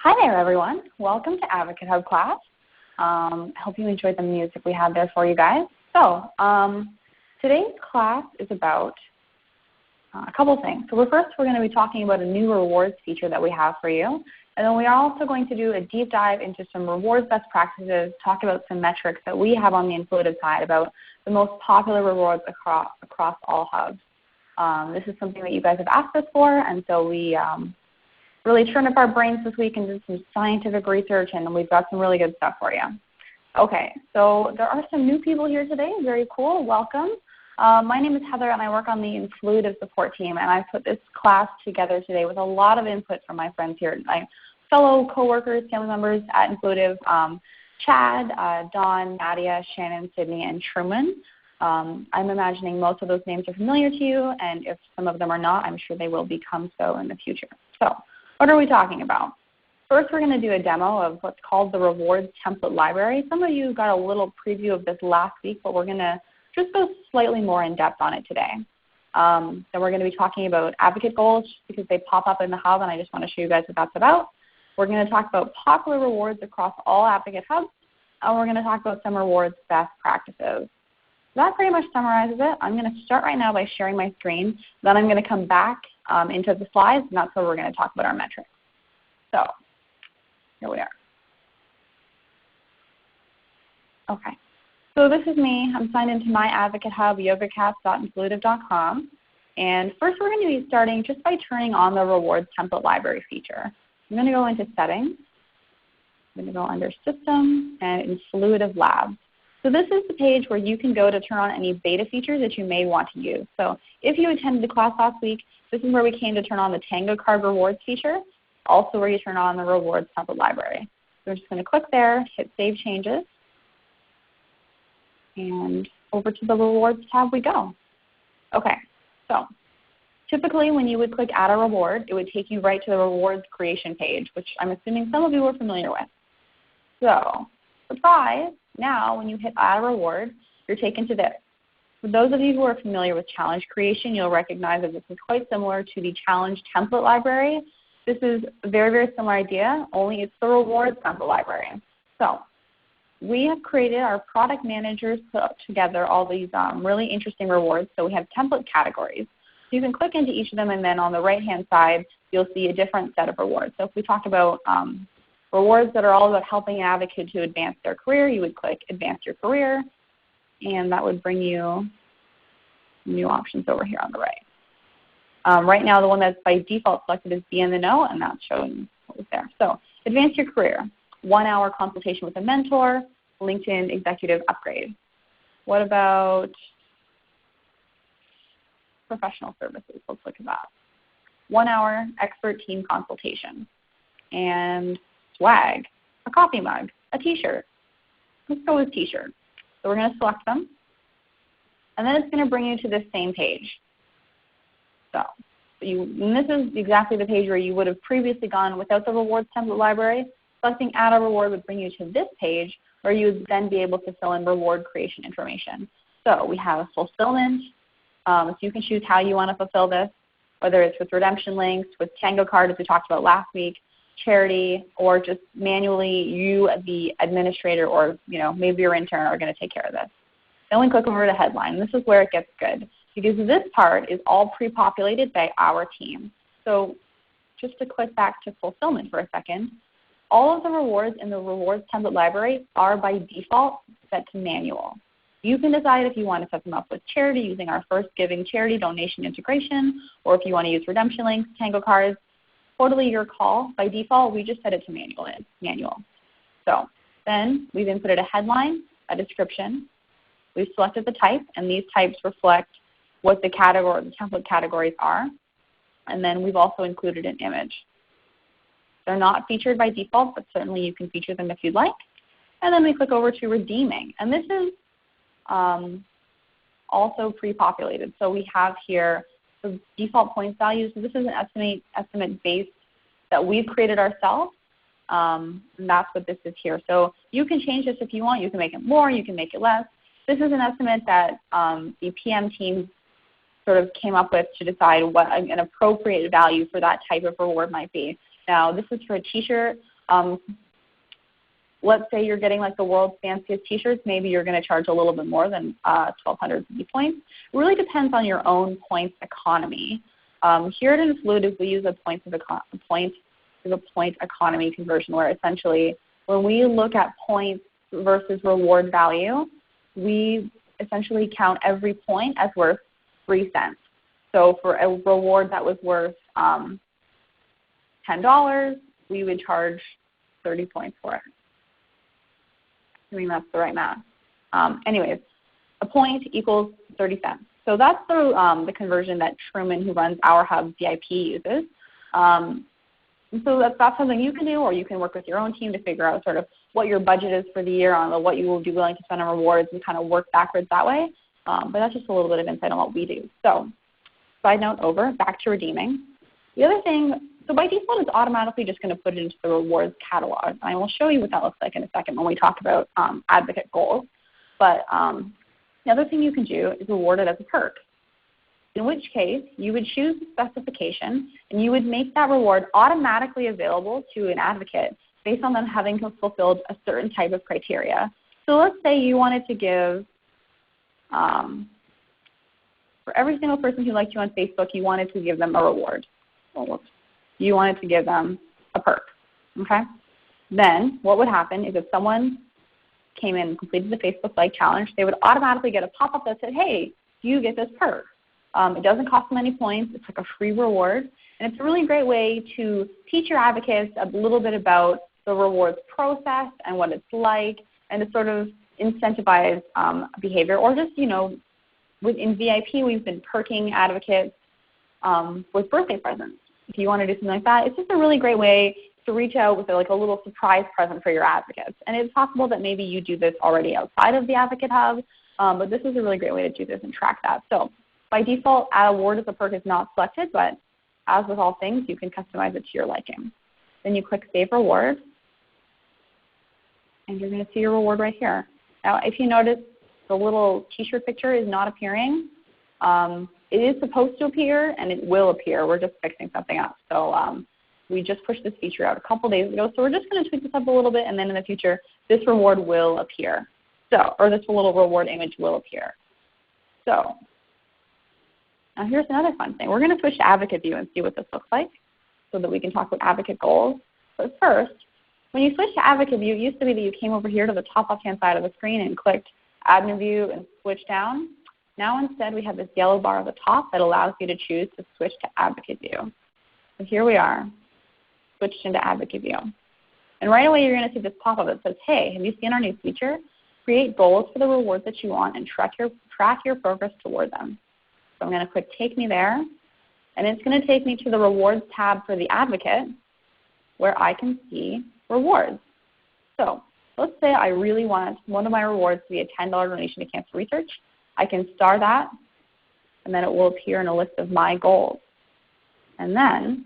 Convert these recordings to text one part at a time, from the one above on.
Hi there, everyone. Welcome to AdvocateHub class. I hope you enjoyed the music we had there for you guys. So today's class is about a couple things. So first, we're going to be talking about a new rewards feature that we have for you. And then we are also going to do a deep dive into some rewards best practices, talk about some metrics that we have on the Influitive side about the most popular rewards across all hubs. This is something that you guys have asked us for, and so we really turned up our brains this week and did some scientific research, and we've got some really good stuff for you. Okay, so there are some new people here today. Very cool. Welcome. My name is Heather, and I work on the Influitive support team, and I put this class together today with a lot of input from my friends here, my fellow coworkers, family members at Influitive, Chad, Dawn, Nadia, Shannon, Sydney, and Truman. I'm imagining most of those names are familiar to you, and if some of them are not, I'm sure they will become so in the future. So what are we talking about? First, we're going to do a demo of what's called the Rewards Template Library. Some of you got a little preview of this last week, but we're going to just go slightly more in depth on it today. Then we're going to be talking about advocate goals because they pop up in the hub, and I just want to show you guys what that's about. We're going to talk about popular rewards across all advocate hubs, and we're going to talk about some rewards best practices. That pretty much summarizes it. I'm going to start right now by sharing my screen. Then I'm going to come back into the slides, and that's where we're going to talk about our metrics. So here we are. Okay. So this is me. I'm signed into my AdvocateHub, yogacats.influitive.com. And first we're going to be starting just by turning on the Rewards Template Library feature. I'm going to go into Settings. I'm going to go under System and Influitive Labs. So this is the page where you can go to turn on any beta features that you may want to use. So if you attended the class last week, this is where we came to turn on the Tango Card Rewards feature, also where you turn on the Rewards Template Library. So we're just going to click there, hit Save Changes, and over to the Rewards tab we go. Okay, so typically when you would click Add a Reward, it would take you right to the rewards creation page, which I'm assuming some of you are familiar with. So, surprise, now when you hit Add a Reward, you're taken to this. For those of you who are familiar with challenge creation, you'll recognize that this is quite similar to the challenge template library. This is a very, very similar idea, only it's the rewards template library. So we have created, our product managers put together all these really interesting rewards. So we have template categories. So you can click into each of them, and then on the right-hand side, you'll see a different set of rewards. So if we talk about rewards that are all about helping an advocate to advance their career, you would click Advance Your Career, and that would bring you new options over here on the right. Right now, the one that's by default selected is Be in the Know, and that's showing what was there. So Advance Your Career, 1-hour consultation with a mentor, LinkedIn Executive Upgrade. What about professional services? Let's look at that. 1-hour expert team consultation. And swag, a coffee mug, a t-shirt. Let's go with t-shirt. So we're going to select them. And then it's going to bring you to this same page. So and this is exactly the page where you would have previously gone without the rewards template library. Selecting Add a Reward would bring you to this page where you would then be able to fill in reward creation information. So we have fulfillment. So you can choose how you want to fulfill this, whether it's with redemption links, with Tango Card as we talked about last week, charity, or just manually you, the administrator, or maybe your intern are going to take care of this. Then we click over to headline. This is where it gets good because this part is all pre-populated by our team. So just to click back to fulfillment for a second, all of the rewards in the rewards template library are by default set to manual. You can decide if you want to set them up with charity using our first giving charity donation integration, or if you want to use redemption links, Tango Cards. Totally your call. By default, we just set it to manual. So then we've inputted a headline, a description. We've selected the type, and these types reflect what the template categories are. And then we've also included an image. They're not featured by default, but certainly you can feature them if you'd like. And then we click over to redeeming. And this is also pre-populated. So we have here the default points value. So this is an estimate base that we've created ourselves. And that's what this is here. So you can change this if you want. You can make it more. You can make it less. This is an estimate that the PM team sort of came up with to decide what an appropriate value for that type of reward might be. Now, this is for a t-shirt. Let's say you're getting like the world's fanciest t-shirts, maybe you're going to charge a little bit more than 1,200 points. It really depends on your own points economy. Here at Influitive, we use a point economy conversion, where essentially when we look at points versus reward value, we essentially count every point as worth 3 cents. So for a reward that was worth $10, we would charge 30 points for it. I mean, that's the right math. Anyways, a point equals 30 cents. So that's the conversion that Truman, who runs our hub VIP, uses. And so that's something you can do, or you can work with your own team to figure out sort of what your budget is for the year on what you will be willing to spend on rewards and kind of work backwards that way. But that's just a little bit of insight on what we do. So side note over, back to redeeming. The other thing, so by default, it's automatically just going to put it into the rewards catalog. And I will show you what that looks like in a second when we talk about advocate goals. But the other thing you can do is reward it as a perk, in which case you would choose the specification and you would make that reward automatically available to an advocate based on them having fulfilled a certain type of criteria. So let's say you wanted to give, for every single person who liked you on Facebook, you wanted to give them a reward. You wanted to give them a perk, okay? Then what would happen is if someone came in and completed the Facebook Like Challenge, they would automatically get a pop-up that said, hey, you get this perk. It doesn't cost them any points. It's like a free reward. And it's a really great way to teach your advocates a little bit about the rewards process and what it's like, and to sort of incentivize behavior. Or just, you know, in VIP, we've been perking advocates with birthday presents. If you want to do something like that, it's just a really great way to reach out with like a little surprise present for your advocates. And it's possible that maybe you do this already outside of the AdvocateHub, but this is a really great way to do this and track that. So by default, add award as a perk is not selected, but as with all things, you can customize it to your liking. Then you click Save Reward, and you're going to see your reward right here. Now, if you notice, the little t-shirt picture is not appearing. It is supposed to appear, and it will appear. We're just fixing something up. So we just pushed this feature out a couple days ago, so we're just going to tweak this up a little bit, and then in the future, this reward will appear. So, or this little reward image will appear. So now here's another fun thing. We're going to switch to Advocate View and see what this looks like so that we can talk about advocate goals. But first, when you switch to Advocate View, it used to be that you came over here to the top left-hand side of the screen and clicked Admin View and switch down. Now instead, we have this yellow bar at the top that allows you to choose to switch to Advocate View. So here we are, switched into Advocate View. And right away, you're going to see this pop-up that says, hey, have you seen our new feature? Create goals for the rewards that you want and track your progress toward them. So I'm going to click Take Me There, and it's going to take me to the Rewards tab for the advocate where I can see rewards. So let's say I really want one of my rewards to be a $10 donation to cancer research. I can star that, and then it will appear in a list of my goals. And then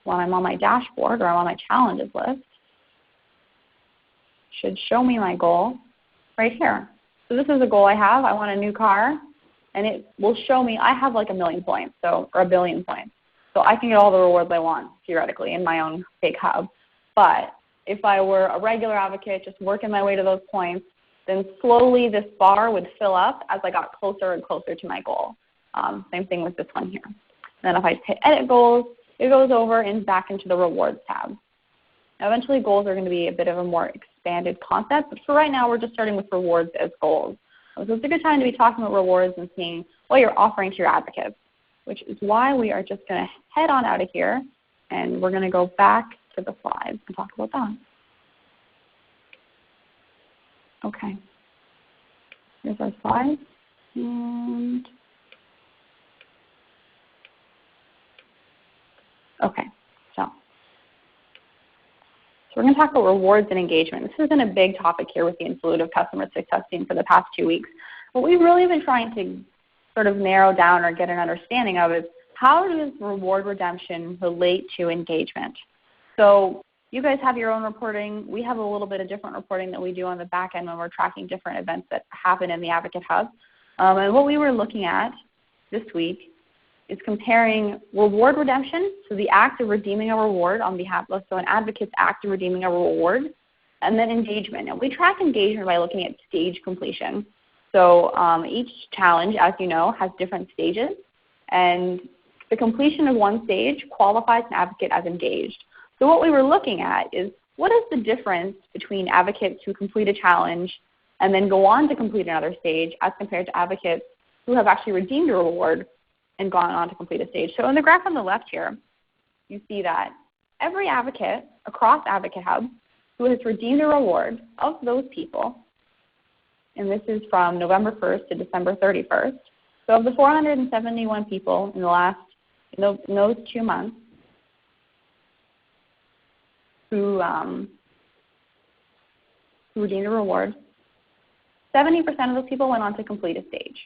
when I'm on my dashboard or I'm on my challenges list, it should show me my goal right here. So this is a goal I have. I want a new car, and it will show me I have like 1 million points, or 1 billion points. So I can get all the rewards I want, theoretically, in my own fake hub. But if I were a regular advocate just working my way to those points, then slowly this bar would fill up as I got closer and closer to my goal. Same thing with this one here. Then if I hit Edit Goals, it goes over and back into the Rewards tab. Now, eventually, goals are going to be a bit of a more expanded concept, but for right now, we're just starting with rewards as goals. So it's a good time to be talking about rewards and seeing what you're offering to your advocates, which is why we are just going to head on out of here, and we're going to go back to the slides and talk about that. Okay, here's our slides, and okay, so we're going to talk about rewards and engagement. This has been a big topic here with the Influitive customer success team for the past 2 weeks. What we've really been trying to sort of narrow down or get an understanding of is how does reward redemption relate to engagement? So you guys have your own reporting. We have a little bit of different reporting that we do on the back end when we're tracking different events that happen in the AdvocateHub. And what we were looking at this week is comparing reward redemption, so the act of redeeming a reward on behalf of, so an advocate's act of redeeming a reward, and then engagement. And we track engagement by looking at stage completion. So each challenge, as you know, has different stages, and the completion of one stage qualifies an advocate as engaged. So what we were looking at is, what is the difference between advocates who complete a challenge and then go on to complete another stage as compared to advocates who have actually redeemed a reward and gone on to complete a stage. So in the graph on the left here, you see that every advocate across AdvocateHub who has redeemed a reward, of those people, and this is from November 1st to December 31st, so of the 471 people in those 2 months who redeemed a reward, 70% of those people went on to complete a stage.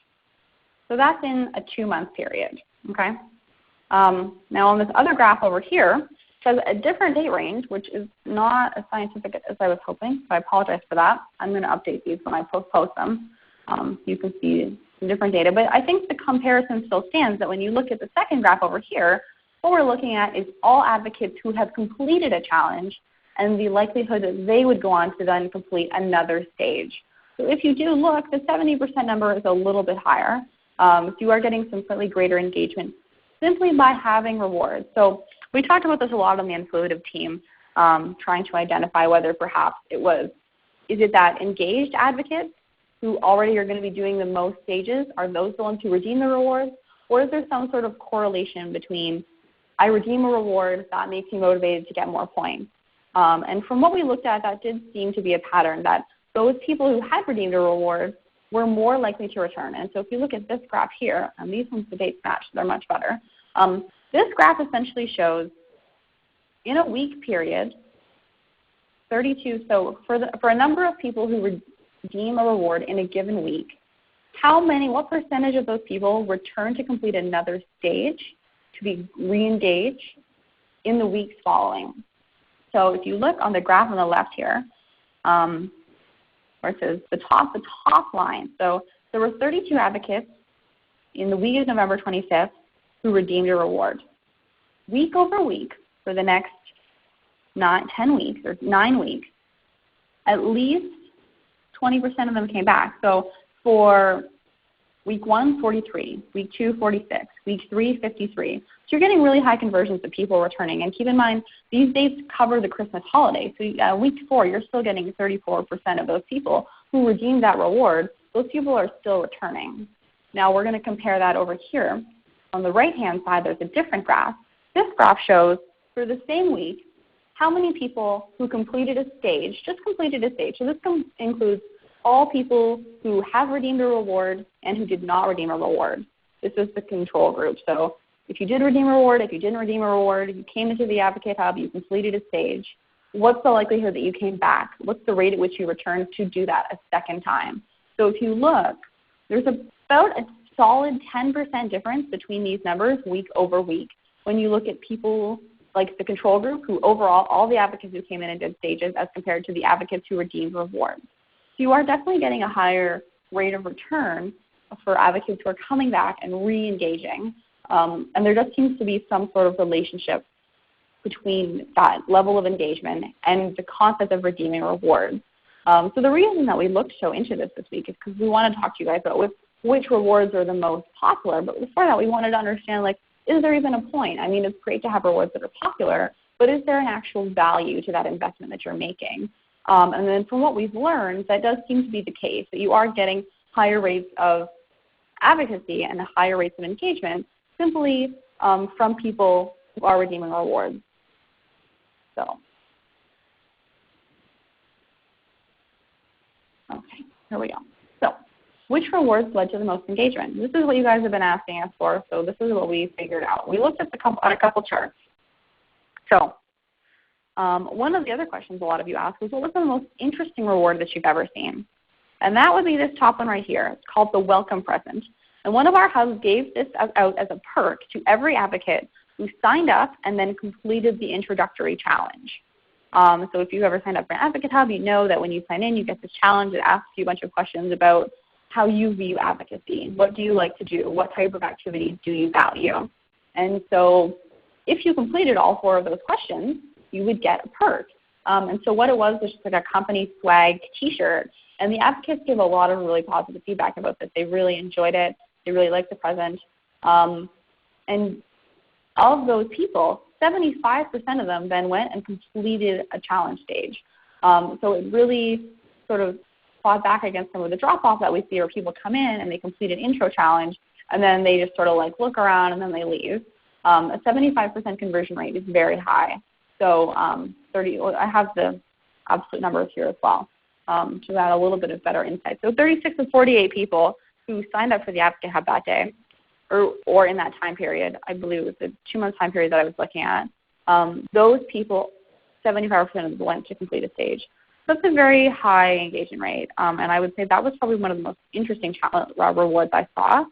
So that's in a 2-month period, okay? Now on this other graph over here, it says a different date range, which is not as scientific as I was hoping, so I apologize for that. I'm going to update these when I post them. You can see some different data, but I think the comparison still stands that when you look at the second graph over here, what we're looking at is all advocates who have completed a challenge and the likelihood that they would go on to then complete another stage. So if you do look, the 70% number is a little bit higher. So you are getting some slightly greater engagement simply by having rewards. So we talked about this a lot on the Influitive team, trying to identify whether perhaps is it that engaged advocates who already are going to be doing the most stages, are those the ones who redeem the rewards, or is there some sort of correlation between I redeem a reward, that makes me motivated to get more points? And from what we looked at, that did seem to be a pattern that those people who had redeemed a reward were more likely to return. And so if you look at this graph here, and these ones the dates match, they're much better. This graph essentially shows in a week period, 32, so for a number of people who redeem a reward in a given week, what percentage of those people return to complete another stage to be re-engaged in the weeks following? So if you look on the graph on the left here, where it says the top line. So there were 32 advocates in the week of November 25th who redeemed a reward. Week over week for the next 10 weeks or 9 weeks, at least 20% of them came back. So for week 1, 43, week 2, 46, week 3, 53. So you're getting really high conversions of people returning. And keep in mind, these dates cover the Christmas holiday. So week 4, you're still getting 34% of those people who redeemed that reward. Those people are still returning. Now we're going to compare that over here. On the right-hand side, there's a different graph. This graph shows for the same week how many people who completed a stage, just completed a stage. So this includes all people who have redeemed a reward and who did not redeem a reward. This is the control group. So if you did redeem a reward, if you didn't redeem a reward, you came into the AdvocateHub, you completed a stage, what's the likelihood that you came back? What's the rate at which you returned to do that a second time? So if you look, there's about a solid 10% difference between these numbers week over week when you look at people like the control group who overall, all the advocates who came in and did stages as compared to the advocates who redeemed rewards. So you are definitely getting a higher rate of return for advocates who are coming back and re-engaging. And there just seems to be some sort of relationship between that level of engagement and the concept of redeeming rewards. So the reason that we looked so into this week is because we want to talk to you guys about which rewards are the most popular. But before that, we wanted to understand, is there even a point? I mean, it's great to have rewards that are popular, but is there an actual value to that investment that you're making? And then from what we've learned, that does seem to be the case, that you are getting higher rates of advocacy and higher rates of engagement simply from people who are redeeming rewards. So, okay, here we go. So, which rewards led to the most engagement? This is what you guys have been asking us for, so this is what we figured out. We looked at a couple charts. So, one of the other questions a lot of you asked was, what was the most interesting reward that you've ever seen? And that would be this top one right here. It's called the Welcome Present. And one of our hubs gave this out as a perk to every advocate who signed up and then completed the introductory challenge. So if you've ever signed up for an AdvocateHub, you know that when you sign in, you get this challenge that asks you a bunch of questions about how you view advocacy. What do you like to do? What type of activities do you value? And so if you completed all 4 of those questions, you would get a perk. And so what it was just like a company swag T-shirt. And the advocates gave a lot of really positive feedback about this. They really enjoyed it. They really liked the present. And of those people, 75% of them then went and completed a challenge stage. So it really sort of fought back against some of the drop-off that we see where people come in and they complete an intro challenge and then they just sort of like look around and then they leave. A 75% conversion rate is very high. So I have the absolute numbers here as well to add a little bit of better insight. So 36 of 48 people who signed up for the Advocate Hub that day or in that time period, I believe it was the 2-month time period that I was looking at, those people, 75% of them went to complete a stage. So that's a very high engagement rate. And I would say that was probably one of the most interesting rewards I saw,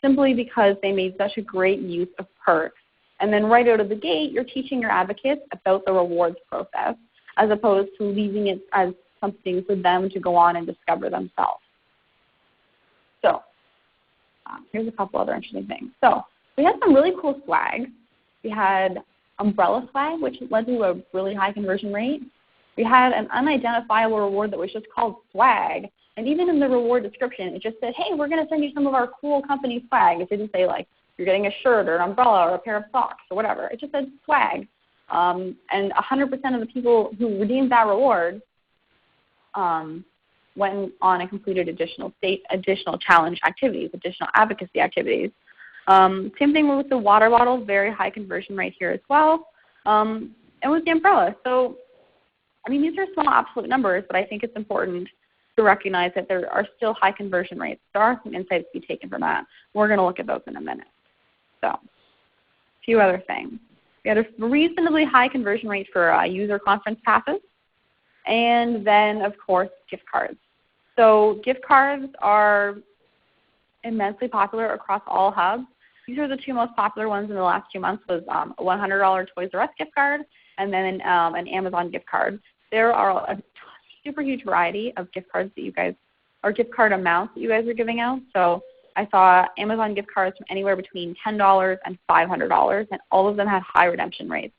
simply because they made such a great use of perks. And then right out of the gate, you're teaching your advocates about the rewards process as opposed to leaving it as something for them to go on and discover themselves. So here's a couple other interesting things. So we had some really cool swag. We had umbrella swag, which led to a really high conversion rate. We had an unidentifiable reward that was just called swag. And even in the reward description, it just said, hey, we're going to send you some of our cool company swag. It didn't say, like, you're getting a shirt or an umbrella or a pair of socks or whatever. It just said swag. And 100% of the people who redeemed that reward went on and completed additional challenge activities, additional advocacy activities. Same thing with the water bottle, very high conversion rate here as well. And with the umbrella. So, I mean, these are small absolute numbers, but I think it's important to recognize that there are still high conversion rates. There are some insights to be taken from that. We're going to look at those in a minute. So, a few other things. We had a reasonably high conversion rate for user conference passes. And then, of course, gift cards. So gift cards are immensely popular across all hubs. These are the 2 most popular ones in the last 2 months was a $100 Toys R Us gift card and then an Amazon gift card. There are a super huge variety of gift cards that you guys, or gift card amounts that you guys are giving out. So I saw Amazon gift cards from anywhere between $10 and $500, and all of them had high redemption rates.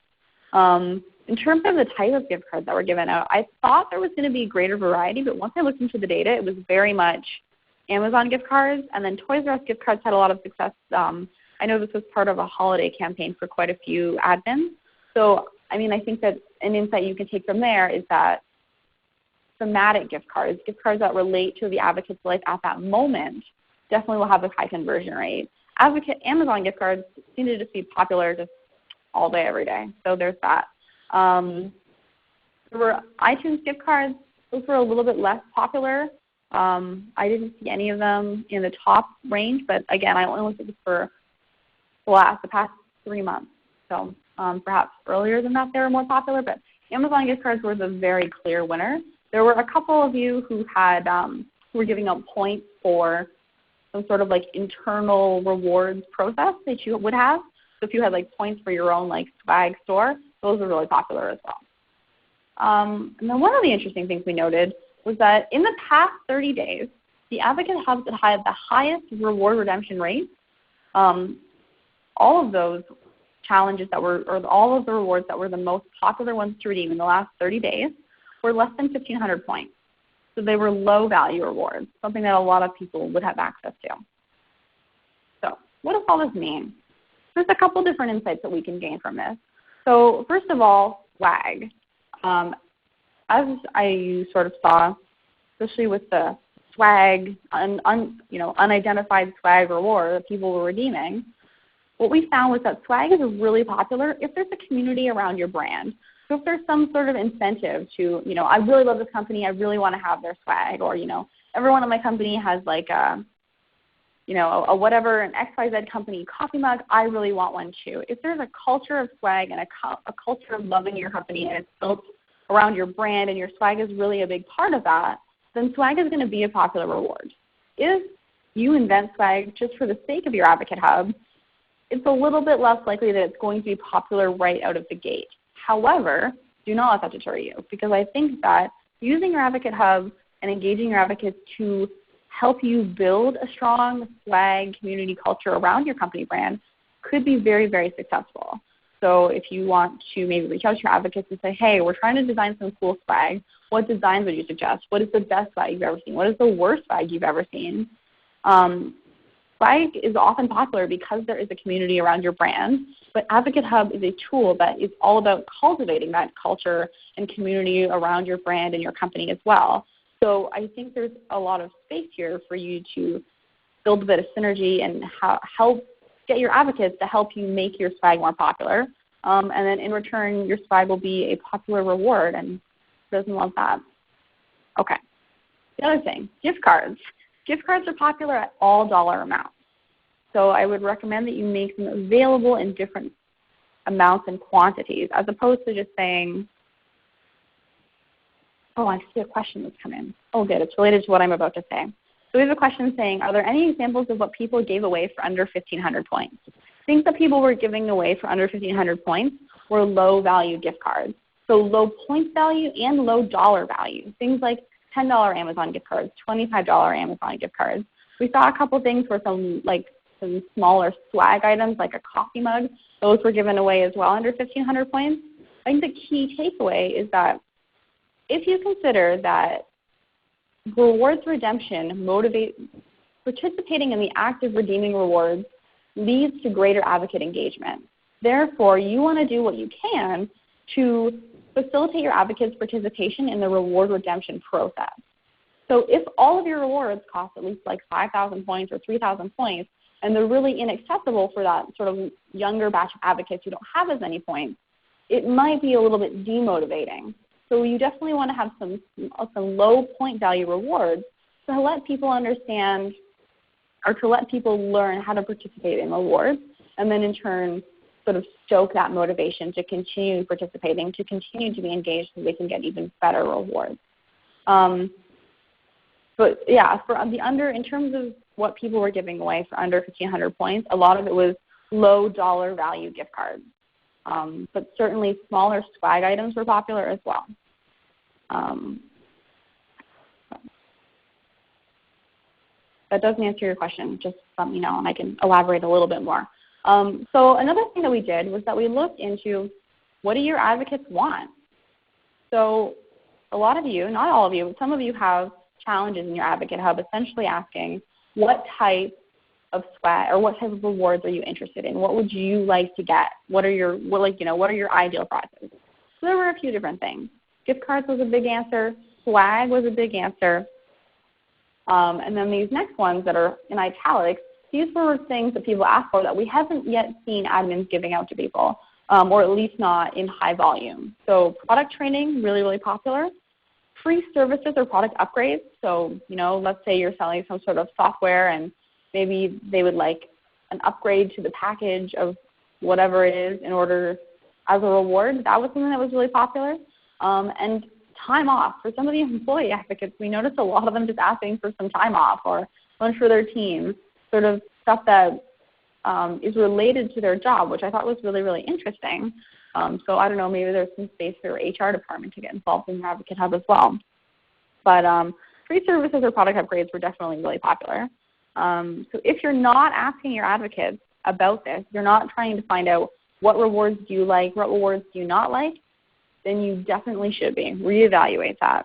In terms of the type of gift cards that were given out, I thought there was going to be greater variety, but once I looked into the data, it was very much Amazon gift cards, and then Toys R Us gift cards had a lot of success. I know this was part of a holiday campaign for quite a few admins. So, I mean, I think that an insight you can take from there is that thematic gift cards that relate to the advocate's life at that moment, definitely will have a high conversion rate. Amazon gift cards seem to just be popular just all day, every day. So there's that. There were iTunes gift cards. Those were a little bit less popular. I didn't see any of them in the top range, but again, I only looked at this for the past 3 months. So perhaps earlier than that they were more popular, but Amazon gift cards were the very clear winner. There were a couple of you who had who were giving out points for some sort of like internal rewards process that you would have. So if you had like points for your own like swag store, those are really popular as well. And then one of the interesting things we noted was that in the past 30 days, the Advocate Hubs that had the highest reward redemption rates, all of those challenges that were, or all of the rewards that were the most popular ones to redeem in the last 30 days were less than 1,500 points. So they were low value rewards, something that a lot of people would have access to. So what does all this mean? There's a couple different insights that we can gain from this. So first of all, swag. As I sort of saw, especially with the swag, unidentified swag reward that people were redeeming, what we found was that swag is really popular if there's a community around your brand. So if there's some sort of incentive to, I really love this company, I really want to have their swag, or, everyone in my company has like a whatever, an XYZ company coffee mug, I really want one too. If there's a culture of swag and a culture of loving your company and it's built around your brand and your swag is really a big part of that, then swag is going to be a popular reward. If you invent swag just for the sake of your Advocate Hub, it's a little bit less likely that it's going to be popular right out of the gate. However, do not let that deter you, because I think that using your Advocate Hub and engaging your advocates to help you build a strong swag community culture around your company brand could be very, very successful. So if you want to maybe reach out to your advocates and say, hey, we're trying to design some cool swag, what designs would you suggest? What is the best swag you've ever seen? What is the worst swag you've ever seen? Swag is often popular because there is a community around your brand, but AdvocateHub is a tool that is all about cultivating that culture and community around your brand and your company as well. So I think there's a lot of space here for you to build a bit of synergy and help get your advocates to help you make your swag more popular. And then in return, your swag will be a popular reward, and who doesn't love that? Okay. The other thing, gift cards. Gift cards are popular at all dollar amounts. So I would recommend that you make them available in different amounts and quantities, as opposed to just saying, oh, I see a question that's come in. Oh, good. It's related to what I'm about to say. So we have a question saying, are there any examples of what people gave away for under 1,500 points? Things that people were giving away for under 1,500 points were low-value gift cards. So low points value and low dollar value. Things like $10 Amazon gift cards, $25 Amazon gift cards. We saw a couple things for some smaller swag items like a coffee mug. Those were given away as well under 1,500 points. I think the key takeaway is that if you consider that rewards redemption participating in the act of redeeming rewards leads to greater advocate engagement. Therefore, you want to do what you can to facilitate your advocates' participation in the reward redemption process. So if all of your rewards cost at least like 5,000 points or 3,000 points, and they're really inaccessible for that sort of younger batch of advocates who don't have as many points, it might be a little bit demotivating. So you definitely want to have some low point value rewards to let people understand or to let people learn how to participate in rewards, and then in turn sort of stoke that motivation to continue participating, to continue to be engaged so they can get even better rewards. But yeah, in terms of what people were giving away for under 1,500 points, a lot of it was low dollar value gift cards. But certainly smaller swag items were popular as well. That doesn't answer your question. Just let me know and I can elaborate a little bit more. So another thing that we did was that we looked into what do your advocates want? So a lot of you, not all of you, but some of you have challenges in your AdvocateHub essentially asking what type of swag or what type of rewards are you interested in? What would you like to get? What are your ideal prizes? So there were a few different things. Gift cards was a big answer. Swag was a big answer. And then these next ones that are in italics, these were things that people asked for that we haven't yet seen admins giving out to people, or at least not in high volume. So product training, really, really popular. Free services or product upgrades. So, let's say you're selling some sort of software and maybe they would like an upgrade to the package of whatever it is in order as a reward. That was something that was really popular. And time off. For some of the employee advocates, we noticed a lot of them just asking for some time off or lunch for their team, sort of stuff that is related to their job, which I thought was really, really interesting. So I don't know, maybe there's some space for your HR department to get involved in your AdvocateHub as well. But free services or product upgrades were definitely really popular. So if you're not asking your advocates about this, you're not trying to find out what rewards do you like, what rewards do you not like, then you definitely should be. Reevaluate that.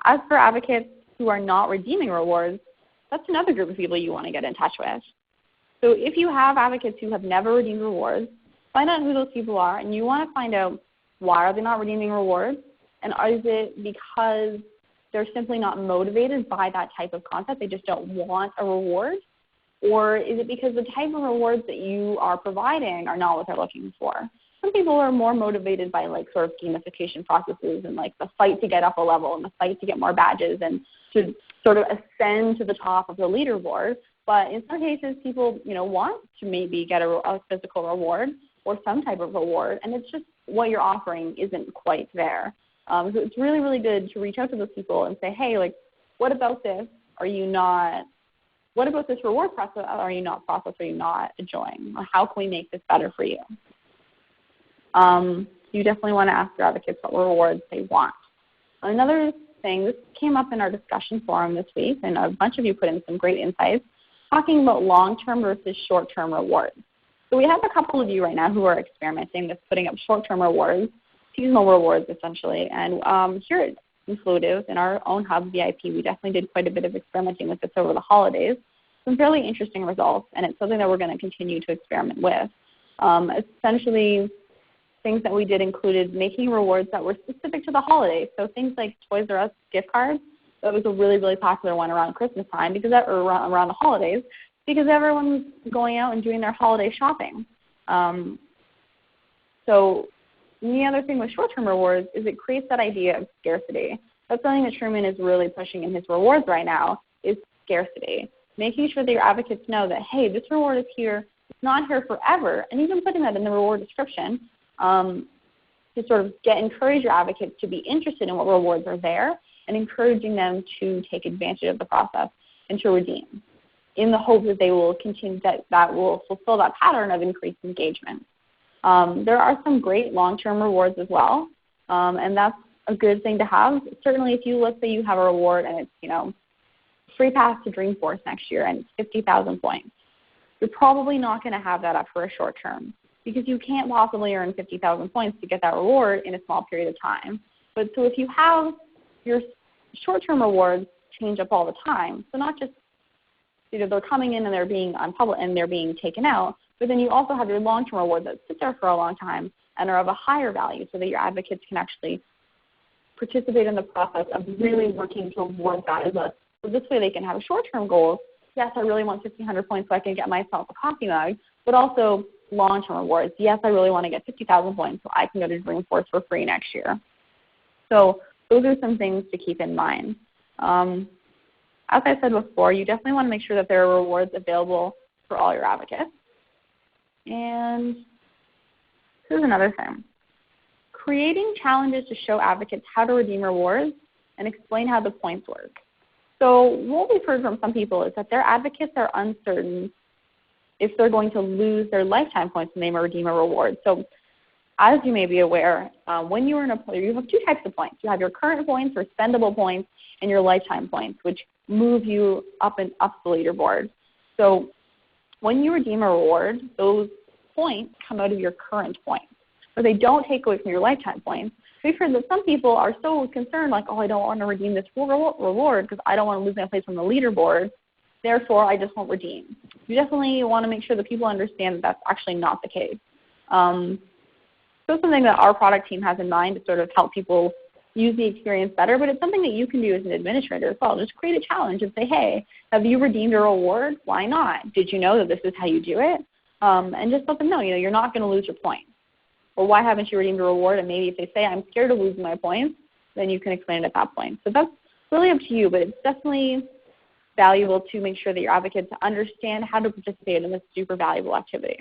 As for advocates who are not redeeming rewards, that's another group of people you want to get in touch with. So if you have advocates who have never redeemed rewards, find out who those people are, and you want to find out why are they not redeeming rewards, and is it because they're simply not motivated by that type of concept, they just don't want a reward, or is it because the type of rewards that you are providing are not what they're looking for? Some people are more motivated by sort of gamification processes and the fight to get up a level and the fight to get more badges and to sort of ascend to the top of the leaderboard. But in some cases, people want to maybe get a physical reward or some type of reward, and it's just what you're offering isn't quite there. So it's really, really good to reach out to those people and say, hey, what about this? What about this reward process are you not enjoying? How can we make this better for you? You definitely want to ask your advocates what rewards they want. Another thing, this came up in our discussion forum this week, and a bunch of you put in some great insights, talking about long-term versus short-term rewards. So we have a couple of you right now who are experimenting with putting up short-term rewards, seasonal rewards essentially. And here at Influitive, in our own Hub VIP, we definitely did quite a bit of experimenting with this over the holidays. Some fairly interesting results, and it's something that we're going to continue to experiment with. Essentially, things that we did included making rewards that were specific to the holidays. So things like Toys R Us gift cards. That was a really, really popular one around Christmas time because or around the holidays, because everyone's going out and doing their holiday shopping. So the other thing with short-term rewards is it creates that idea of scarcity. That's something that Truman is really pushing in his rewards right now, is scarcity. Making sure that your advocates know that, hey, this reward is here, it's not here forever, and even putting that in the reward description to sort of encourage your advocates to be interested in what rewards are there and encouraging them to take advantage of the process and to redeem, in the hope that they will continue, that will fulfill that pattern of increased engagement. There are some great long-term rewards as well, and that's a good thing to have. Certainly if let's say you have a reward and it's, free pass to Dreamforce next year and it's 50,000 points. You're probably not going to have that up for a short term because you can't possibly earn 50,000 points to get that reward in a small period of time. But so if you have your short-term rewards change up all the time, so not just they're coming in and they're being unpublished and they're being taken out, but then you also have your long-term reward that sit there for a long time and are of a higher value so that your advocates can actually participate in the process of really working towards that. So this way they can have short-term goals. Yes, I really want 1,500 points so I can get myself a coffee mug, but also long-term rewards. Yes, I really want to get 50,000 points so I can go to Dreamforce for free next year. So those are some things to keep in mind. As I said before, you definitely want to make sure that there are rewards available for all your advocates. And here's another thing. Creating challenges to show advocates how to redeem rewards and explain how the points work. So what we've heard from some people is that their advocates are uncertain if they're going to lose their lifetime points when they redeem a reward. So as you may be aware, when you're in you have two types of points. You have your current points or spendable points and your lifetime points, which move you up and up the leaderboard. So when you redeem a reward, those points come out of your current points. So they don't take away from your lifetime points. We've heard that some people are so concerned, like, oh, I don't want to redeem this reward because I don't want to lose my place on the leaderboard. Therefore, I just won't redeem. You definitely want to make sure that people understand that that's actually not the case. So something that our product team has in mind to sort of help people use the experience better, but it's something that you can do as an administrator as well. Just create a challenge and say, hey, have you redeemed a reward? Why not? Did you know that this is how you do it? And just let them know, you're not going to lose your points. Or why haven't you redeemed a reward? And maybe if they say, I'm scared of losing my points, then you can explain it at that point. So that's really up to you, but it's definitely valuable to make sure that your advocates understand how to participate in this super valuable activity.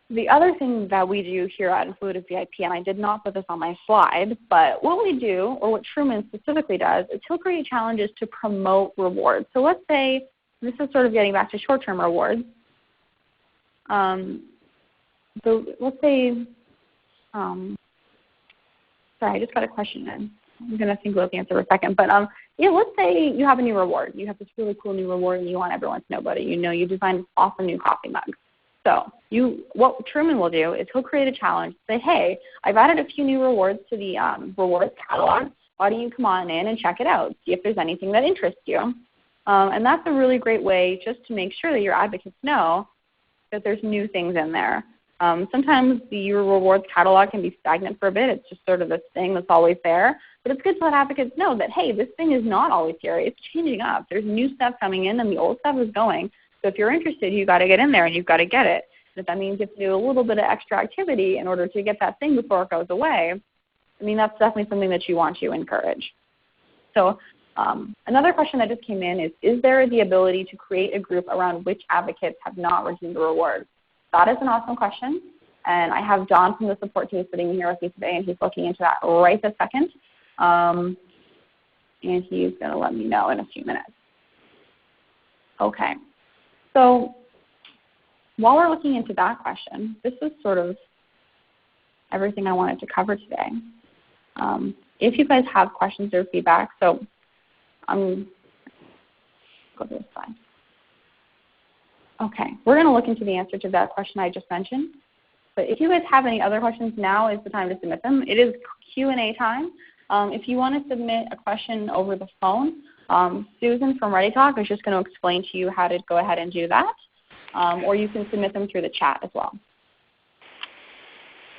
The other thing that we do here at Influitive VIP, and I did not put this on my slide, but what we do, or what Truman specifically does, is he'll create challenges to promote rewards. So let's say, this is sort of getting back to short-term rewards. So let's say, sorry, I just got a question in. I'm going to think about the answer for a second. But let's say you have a new reward. You have this really cool new reward and you want everyone to know about it. You designed this awesome new coffee mug. So what Truman will do is he'll create a challenge. Say, hey, I've added a few new rewards to the rewards catalog. Why don't you come on in and check it out? See if there's anything that interests you. And that's a really great way just to make sure that your advocates know that there's new things in there. Sometimes the rewards catalog can be stagnant for a bit. It's just sort of this thing that's always there. But it's good to let advocates know that, hey, this thing is not always here. It's changing up. There's new stuff coming in and the old stuff is going. So if you're interested, you've got to get in there and you've got to get it. And if that means you have to do a little bit of extra activity in order to get that thing before it goes away, that's definitely something that you want to encourage. So another question that just came in is there the ability to create a group around which advocates have not redeemed the reward? That is an awesome question, and I have John from the support team sitting here with me today, and he's looking into that right this second, and he's going to let me know in a few minutes. Okay, so while we're looking into that question, this is sort of everything I wanted to cover today. if you guys have questions or feedback, so go to this slide. Okay, we're going to look into the answer to that question I just mentioned. But if you guys have any other questions, now is the time to submit them. It is Q&A time. If you want to submit a question over the phone, Susan from ReadyTalk is just going to explain to you how to go ahead and do that. Or you can submit them through the chat as well.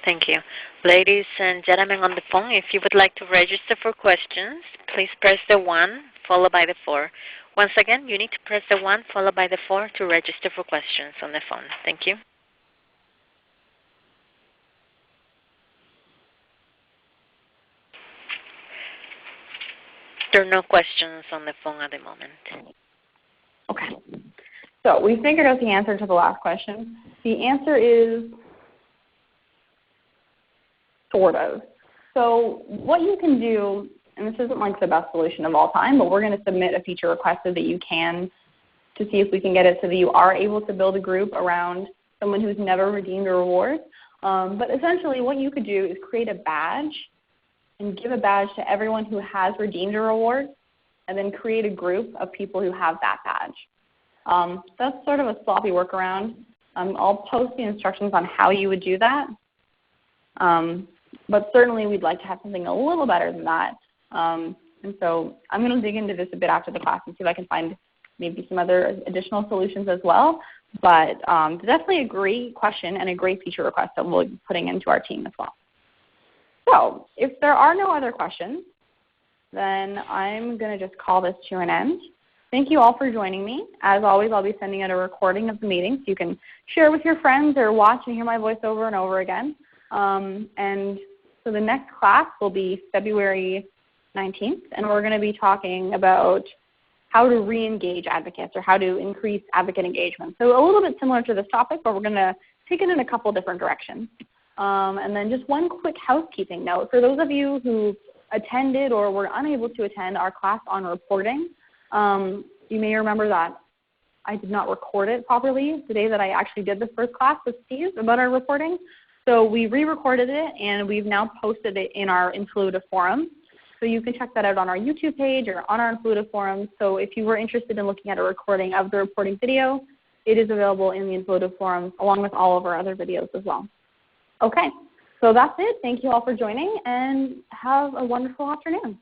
Thank you. Ladies and gentlemen on the phone, if you would like to register for questions, please press the 1 followed by the 4. Once again, you need to press the 1 followed by the 4 to register for questions on the phone. Thank you. There are no questions on the phone at the moment. Okay. So we figured out the answer to the last question. The answer is sort of. So what you can do, and this isn't like the best solution of all time, but we're going to submit a feature request so that you can, to see if we can get it so that you are able to build a group around someone who's never redeemed a reward. But essentially what you could do is create a badge and give a badge to everyone who has redeemed a reward, and then create a group of people who have that badge. That's sort of a sloppy workaround. I'll post the instructions on how you would do that. But certainly we'd like to have something a little better than that. And so I'm going to dig into this a bit after the class and see if I can find maybe some other additional solutions as well. But definitely a great question and a great feature request that we'll be putting into our team as well. So if there are no other questions, then I'm going to just call this to an end. Thank you all for joining me. As always, I'll be sending out a recording of the meeting so you can share with your friends or watch and hear my voice over and over again. And so the next class will be February 19th, and we're going to be talking about how to re-engage advocates or how to increase advocate engagement. So a little bit similar to this topic, but we're going to take it in a couple different directions. And then just one quick housekeeping note. For those of you who attended or were unable to attend our class on reporting, you may remember that I did not record it properly the day that I actually did the first class with Steve about our reporting. So we re-recorded it, and we've now posted it in our Influitive forum. So you can check that out on our YouTube page or on our Influitive forum. So if you were interested in looking at a recording of the reporting video, it is available in the Influitive forum along with all of our other videos as well. Okay, so that's it. Thank you all for joining, and have a wonderful afternoon.